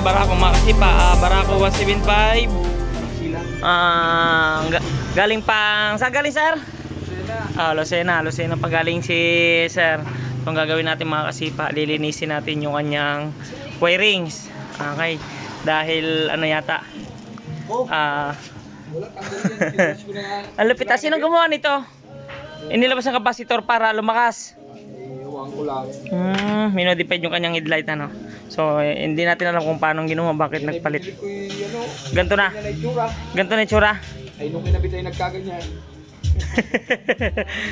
na barako mga kasipa. Barako 175. Galing pang... Saan galing sir? Lucena pa galing si sir. Itong gagawin natin mga kasipa, lilinisin natin yung kanyang wirings. Okay. Dahil ano yata ang lupit. Sinong gumawa nito? Inilabas ang kapasitor para lumakas. Ewan ko lang. Minodify yung kanyang headlight ano. So hindi natin alam kung paano ginawa, bakit nagpalit. Ganto na. Ganto na itsura. Ay nung kinabit ay nagkaganyan.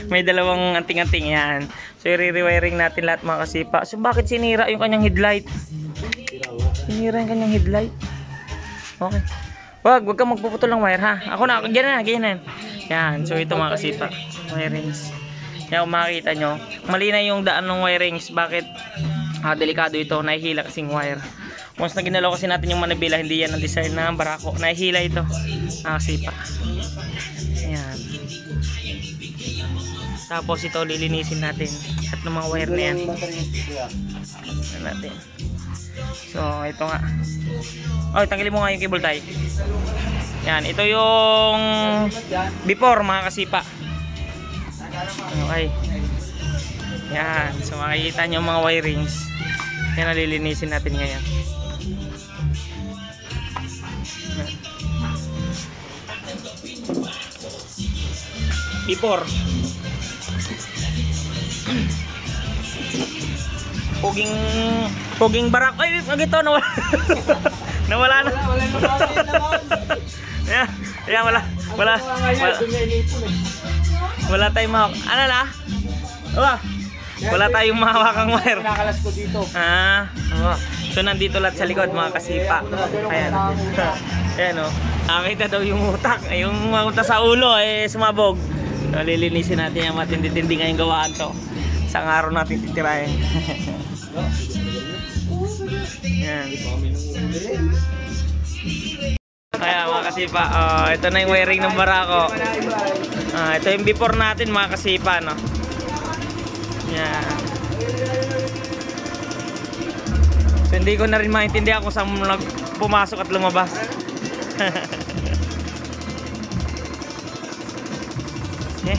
May dalawang anting-anting yan. So i-rewiring natin lahat mga kasipa. So bakit sinira yung kanyang headlight? Sinira yung kanyang headlight. Okay. Wag kang magpuputol ng wire ha. Ako na, ganyan na. Yan, so ito mga kasipa, wirings. Yan kung makikita nyo, mali na yung daan ng wirings. Bakit? Delikado ito, nahihila kasing wire. Once na ginalaw kasi natin yung manibela, hindi yan ang design ng barako. Nahihila ito, mga kasipa. Yan. Tapos ito, lilinisin natin at ng mga wire na yan. Yan natin. So, ito nga. Tanggalin mo nga yung cable tie. Yan, ito yung before mga kasipa. Okay. Yan, so makikita nyo mga wirings. Yan, nalilinisin natin ngayon. Before. Puging barak. Ay, ito nawala. Nawala na. Yan, wala tayong mahawak. Ano na? Wala tayong mahawakang wire. Nakakalas ko dito. So nandito lahat sa likod mga kasipa. Ayan. Ayan o. Nakita daw yung utak. Yung utak sa ulo sumabog. So lilinisin natin yung matindi-tindi ngayong gawaan to. Isang araw natin titirahin. Yan. Kaya mga kasipa, ito na yung wiring ng barako. Ito yung before natin mga kasipa, no? Yan. So hindi ko na rin maintindihan kung saan pumasok at lumabas. Okay.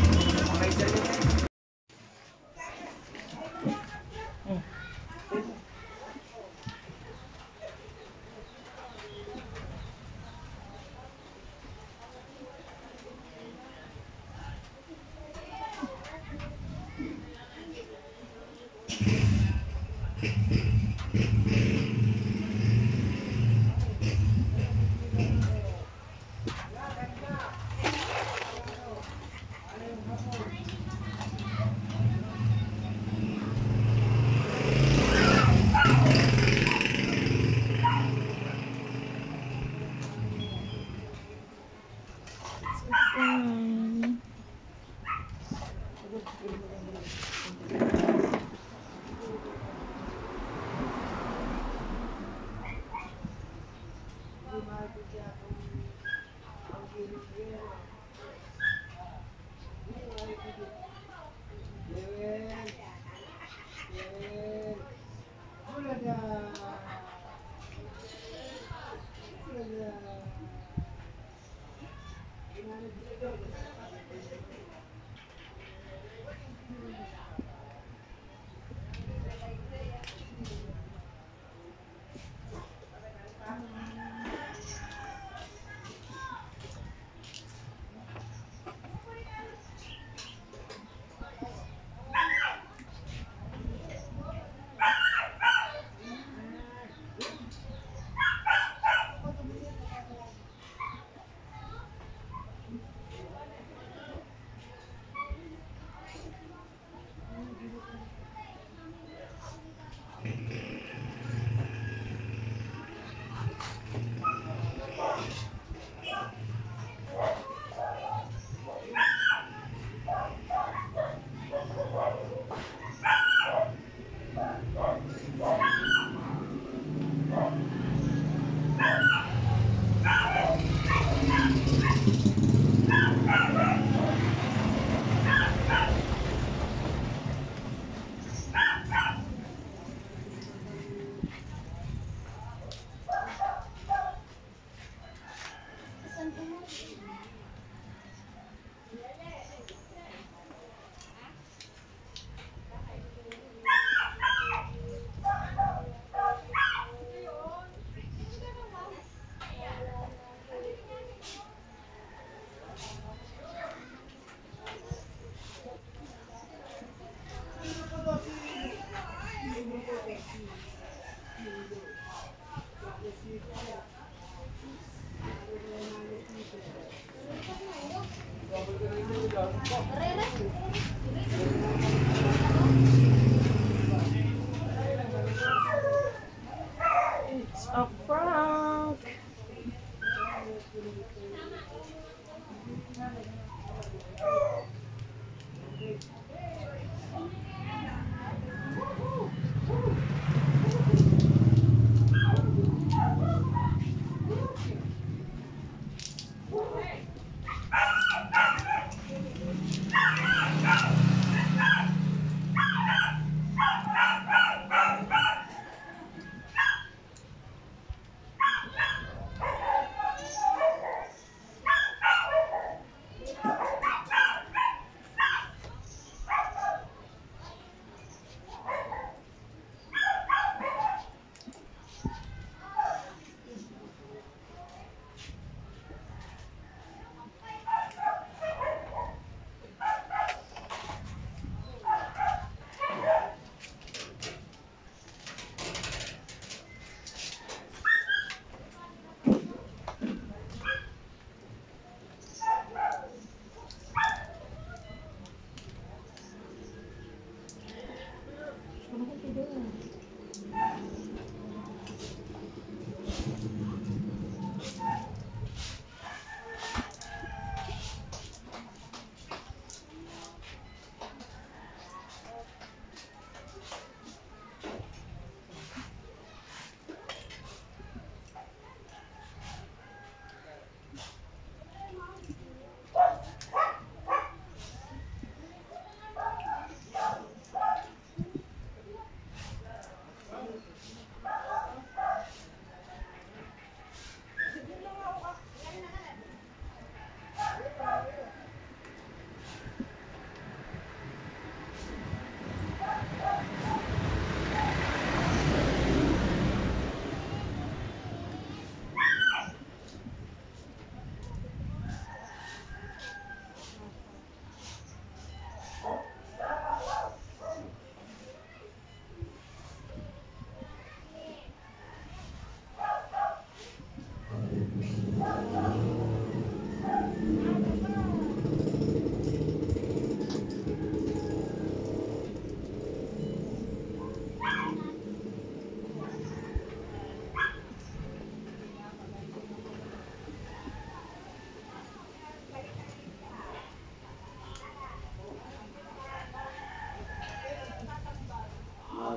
It's a prank.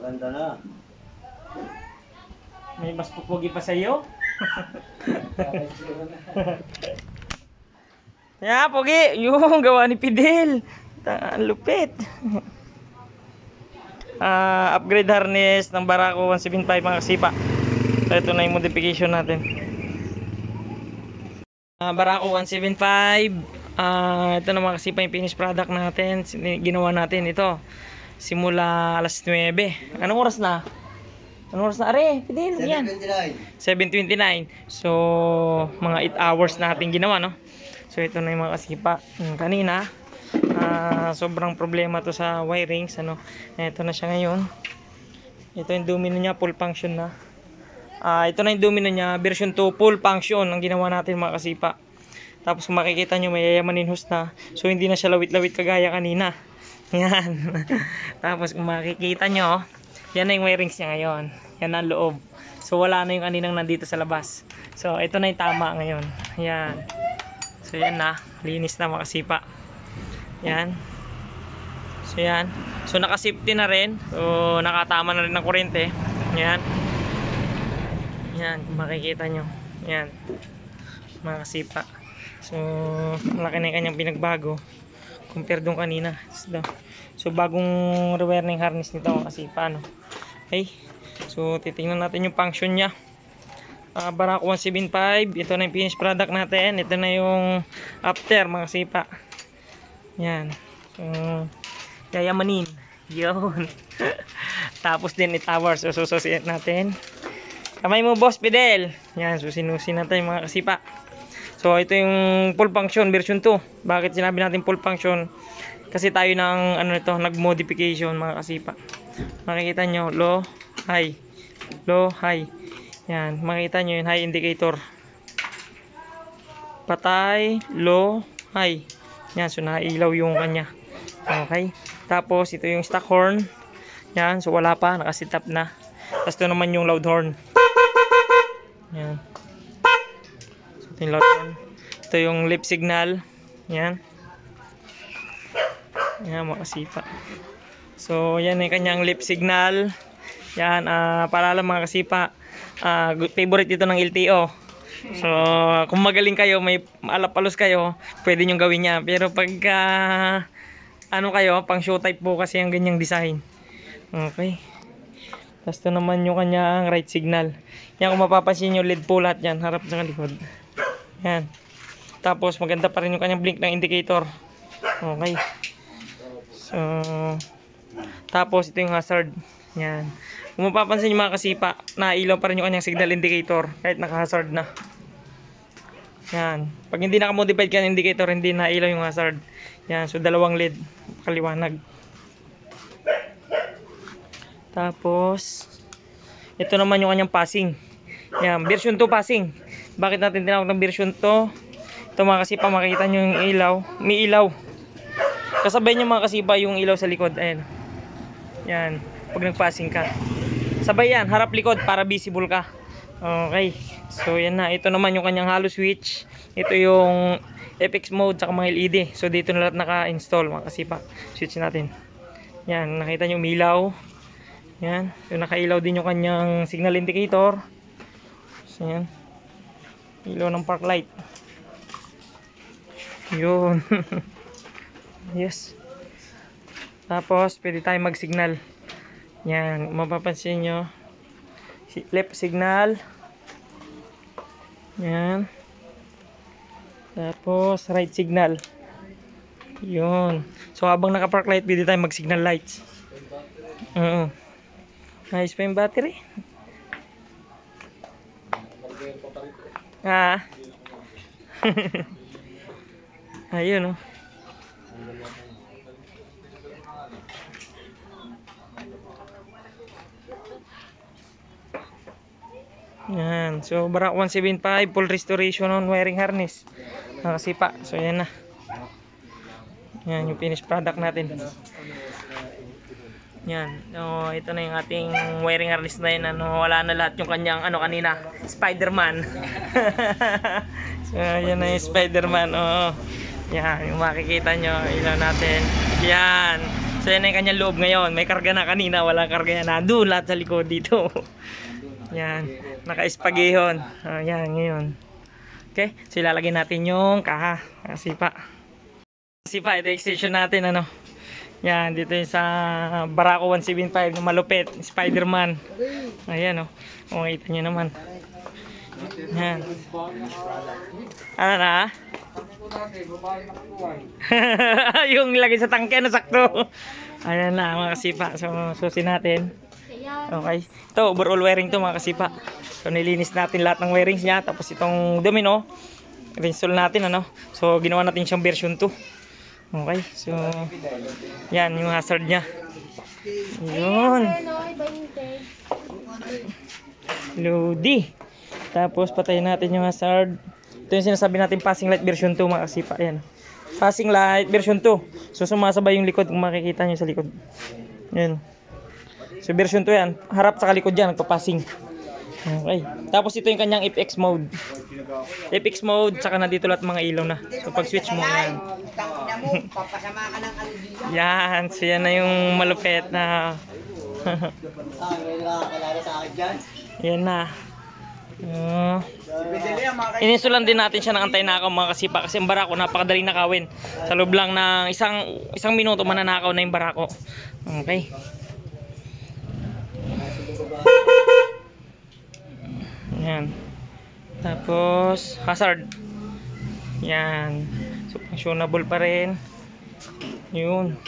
Maganda na. May mas pupugi pa sa'yo? Yeah, pogi! Yung gawa ni Fidel. Ang lupit. Upgrade harness ng Barako 175 mga kasipa. So ito na yung modification natin. Barako 175. Ito na mga kasipa yung finished product natin. Ginawa natin ito. Simula alas 9. Anong oras na? Anong oras na? Are, Fidel, yan. 7:29. So, mga 8 hours natin ginawa, no? So, ito na yung mga kasipa. Kanina, sobrang problema to sa wirings, ano? Ito na siya ngayon. Ito yung domino niya, full function na. Ito na yung domino niya, version 2, full function ang ginawa natin mga kasipa. Tapos kung makikita nyo, may yayamanin hose na. So, hindi na siya lawit-lawit kagaya kanina. Yan. Tapos kung makikita nyo, yan na yung wirings niya ngayon. Yan ang loob. So wala na yung kaninang nandito sa labas. So ito na yung tama ngayon. Yan. So yan na. Linis na mga kasipa. Yan. So yan. So naka-safety na rin. So nakatama na rin ng kuryente. Yan. Yan. Kung makikita nyo. Yan. Mga kasipa. So malaki na yung kanyang pinagbago compare doon kanina. So bagong rewiring harness nito kasi paano. Okay. So titingnan natin yung function niya. Barako 175, ito na yung finished product natin. Ito na yung after mga sipa. Yan. So yayamanin. Yun. Tapos din i-tower. So sususiin natin. Kamay mo boss Fidel. Yan, susinusin natin mga kasipa. So ito yung full function version 2. Bakit sinabi natin full function? Kasi tayo ng ano nito, nag-modification mga kasipa. Makikita nyo, low, high. low, high. Yan, makita nyo yung high indicator. Patay, low, high. Yan, so nailaw yung kanya. Okay. Tapos ito yung stock horn. Yan, so wala pa, nakasit up na. Tapos ito naman yung loud horn. Yan. So ito yung loud horn. Ito yung lip signal. Yan. Yan, makasipa. So yan yung kanyang lip signal. Yan, para lang mga kasipa. Favorite ito ng LTO. So, kung magaling kayo, may alapalos kayo, pwede nyo gawin niya. Pero pagka, ano kayo, pang show type po kasi ang ganyang design. Okay. Tapos ito naman yung kanyang right signal. Yan, kung mapapansin nyo, LED po lahat yan, harap sa likod. Yan. Tapos, maganda pa rin yung kanyang blink ng indicator. Okay. So, tapos ito yung hazard. Yan. Kung mapapansin nyo mga kasipa, nailaw pa rin yung kanyang signal indicator kahit naka-hazard na. Yan. Pag hindi naka-modified ka ng indicator, hindi nailaw yung hazard. Yan. So, dalawang LED. Kaliwanag. Tapos, ito naman yung kanyang passing. Yan. Version 2 passing. Bakit natin tinawag ng version 2? Ito mga kasipa, makikita nyo yung ilaw. May ilaw. Kasabay nyo mga kasipa yung ilaw sa likod. Ayan. Yan. Pag nag-passing ka. Sabay yan, harap likod para visible ka. Okay. So yan na, ito naman yung kanyang halo switch. Ito yung FX mode sa mga LED. So dito na lahat naka-install mga kasipa. Switch natin. Yan, nakita nyo umilaw. Yan, so nakailaw din yung kanyang signal indicator. So yan. Ilaw ng park light. Yun. Yes. Tapos pwede tayo mag-signal. Yan, mapapansin nyo left signal. Yan. Tapos right signal. Yun. So habang naka-park light, pwede tayo mag-signal lights. Nice pa yung battery. Ayun oh. Yan. So, Barak 175 full restoration on wiring harness. Nakasipa. So, yan na. Yan yung finished product natin. Yan. So, ito na yung ating wiring harness na yun. Wala na lahat yung kanyang kanina. Spider-Man. So, yan na yung Spider-Man. Yan. Yung makikita nyo. Ilaw natin. Yan. So, yan na yung kanyang loob ngayon. May karga na kanina. Walang karga yan. Nandun lahat sa likod dito. Yan, naka-espagihon. Yan, ngayon. Okay, so ilalagay natin yung kaha. Kasipa. Kasipa, ito extension natin, Yan, dito yung sa Barako 175 na malupit, Spider-Man. Ayan, makikita nyo naman. Yan. Ano na? Yung lagay sa tangke na sakto. Ayan na, mga kasipa. So, susin natin. Okay. Ito, overall wiring to mga kasipa. So, nilinis natin lahat ng wirings niya. Tapos itong domino, reinstall natin, So, ginawa natin siyang version 2. Okay. So, yan, yung hazard niya. Yun. Loady. Tapos, patayin natin yung hazard. Ito yung sinasabi natin passing light version 2 mga kasipa. Yan. Passing light version 2. So, sumasabay yung likod kung makikita nyo sa likod. Yan. So version 2 yan, harap sa kalikod dyan, nagpa-passing. Okay. Tapos ito yung kanyang FX mode. FX mode, saka nandito lahat mga ilaw na. So pag switch mo yan. Yan, so yan na yung malupit na. Yan na. Ininsulan din natin siya ng antay-nakaw mga kasipa. Kasi yung Barako napakadaling nakawin. Sa loob lang ng isang minuto mananakaw na yung Barako. Okay. Yan. Tapos hazard. Yan. So functionable pa rin. Yun.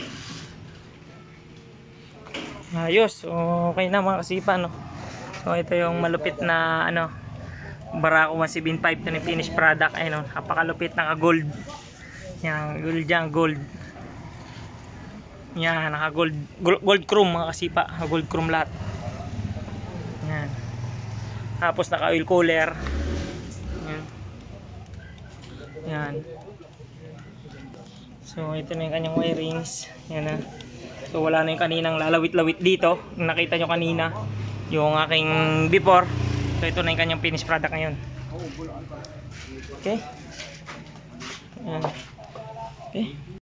Ayos. Okay na mga kasipa, So ito yung malupit na Barako 175 na finished product. Ayun, napakalupit, naka-gold. Yan, gold dyan, gold. Yan, naka-gold. Gold chrome mga kasipa. Gold chrome lahat. Yan. Tapos naka oil cooler. Yan. Yan. So ito na yung kanyang wirings. Yan na. So wala na yung kaninang lalawit-lawit dito. Nakita nyo kanina yung aking before. So ito na yung kanyang finished product ngayon. Okay. Yan. Okay.